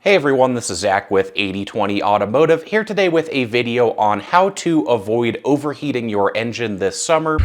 Hey everyone, this is Zach with 8020 Automotive, here today with a video on how to avoid overheating your engine this summer.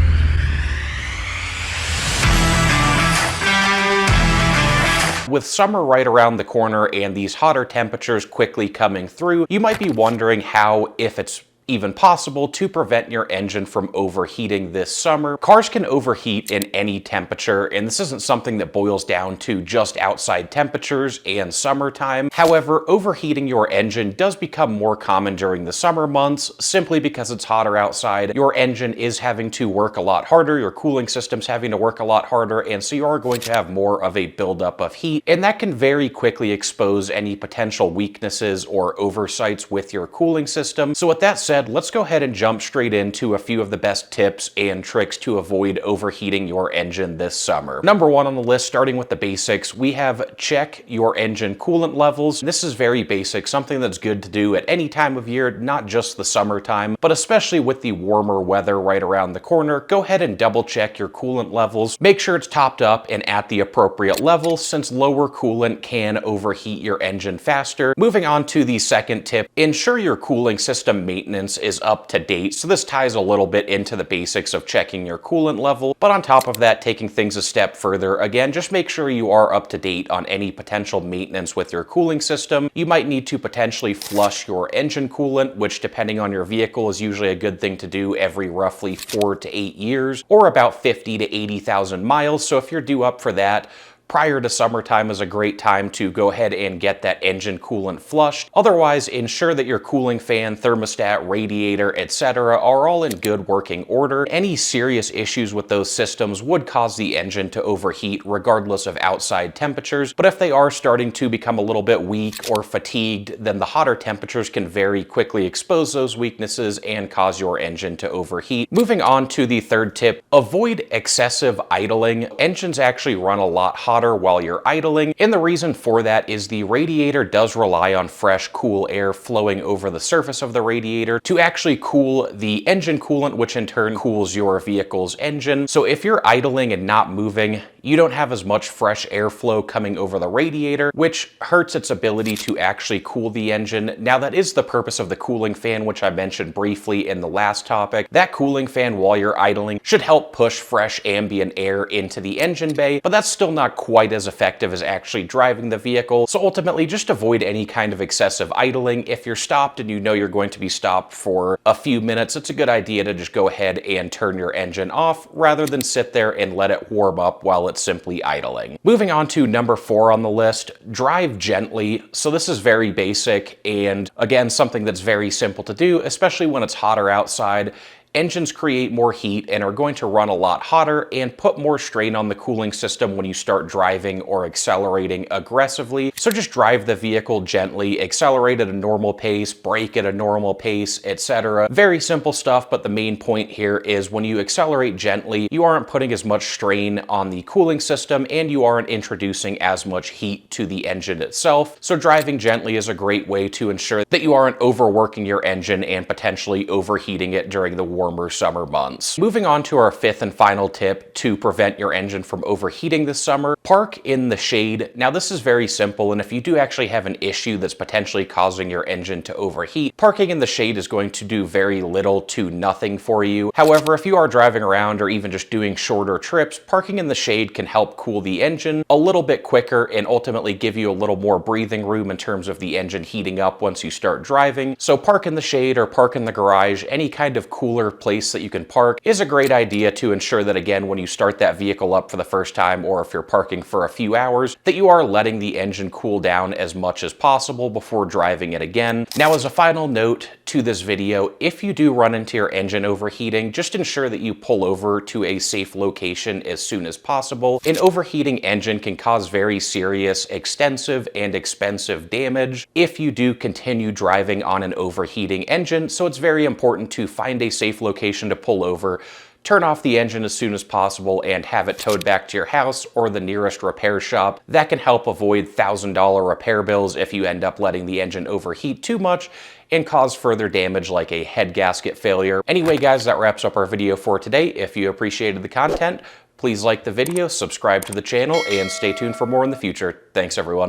With summer right around the corner and these hotter temperatures quickly coming through, you might be wondering how, if it's even possible, to prevent your engine from overheating this summer. Cars can overheat in any temperature, and this isn't something that boils down to just outside temperatures and summertime. However, overheating your engine does become more common during the summer months, simply because it's hotter outside. Your engine is having to work a lot harder, your cooling system's having to work a lot harder, and so you are going to have more of a buildup of heat, and that can very quickly expose any potential weaknesses or oversights with your cooling system. So with that said, let's go ahead and jump straight into a few of the best tips and tricks to avoid overheating your engine this summer. Number one on the list, starting with the basics, we have check your engine coolant levels. This is very basic, something that's good to do at any time of year, not just the summertime, but especially with the warmer weather right around the corner. Go ahead and double check your coolant levels. Make sure it's topped up and at the appropriate level, since lower coolant can overheat your engine faster. Moving on to the second tip, ensure your cooling system maintenance is up to date. So this ties a little bit into the basics of checking your coolant level, but on top of that, taking things a step further, again, just make sure you are up to date on any potential maintenance with your cooling system. You might need to potentially flush your engine coolant, which depending on your vehicle is usually a good thing to do every roughly 4 to 8 years, or about 50 to 80,000 miles. So if you're due up for that, prior to summertime is a great time to go ahead and get that engine coolant flushed. Otherwise, ensure that your cooling fan, thermostat, radiator, etc. are all in good working order. Any serious issues with those systems would cause the engine to overheat regardless of outside temperatures, but if they are starting to become a little bit weak or fatigued, then the hotter temperatures can very quickly expose those weaknesses and cause your engine to overheat. Moving on to the third tip, avoid excessive idling. Engines actually run a lot hotter while you're idling, and the reason for that is the radiator does rely on fresh, cool air flowing over the surface of the radiator to actually cool the engine coolant, which in turn cools your vehicle's engine. So if you're idling and not moving, you don't have as much fresh airflow coming over the radiator, which hurts its ability to actually cool the engine. Now, that is the purpose of the cooling fan, which I mentioned briefly in the last topic. That cooling fan, while you're idling, should help push fresh ambient air into the engine bay, but that's still not quite as effective as actually driving the vehicle. So ultimately, just avoid any kind of excessive idling. If you're stopped and you know you're going to be stopped for a few minutes, it's a good idea to just go ahead and turn your engine off rather than sit there and let it warm up while it's simply idling. Moving on to number 4 on the list, drive gently. So this is very basic and again, something that's very simple to do, especially when it's hotter outside. Engines create more heat and are going to run a lot hotter and put more strain on the cooling system when you start driving or accelerating aggressively. So just drive the vehicle gently, accelerate at a normal pace, brake at a normal pace, etc. Very simple stuff, but the main point here is when you accelerate gently, you aren't putting as much strain on the cooling system and you aren't introducing as much heat to the engine itself. So driving gently is a great way to ensure that you aren't overworking your engine and potentially overheating it during the warmer summer months. Moving on to our 5th and final tip to prevent your engine from overheating this summer, park in the shade. Now this is very simple, and if you do actually have an issue that's potentially causing your engine to overheat, parking in the shade is going to do very little to nothing for you. However, if you are driving around or even just doing shorter trips, parking in the shade can help cool the engine a little bit quicker and ultimately give you a little more breathing room in terms of the engine heating up once you start driving. So park in the shade or park in the garage, any kind of cooler place that you can park is a great idea to ensure that, again, when you start that vehicle up for the first time, or if you're parking for a few hours, that you are letting the engine cool down as much as possible before driving it again. Now, as a final note to this video, if you do run into your engine overheating, just ensure that you pull over to a safe location as soon as possible. An overheating engine can cause very serious, extensive, and expensive damage if you do continue driving on an overheating engine, so it's very important to find a safe location to pull over, turn off the engine as soon as possible, and have it towed back to your house or the nearest repair shop. That can help avoid $1,000 repair bills if you end up letting the engine overheat too much and cause further damage like a head gasket failure. Anyway, guys, that wraps up our video for today. If you appreciated the content, please like the video, subscribe to the channel, and stay tuned for more in the future. Thanks, everyone.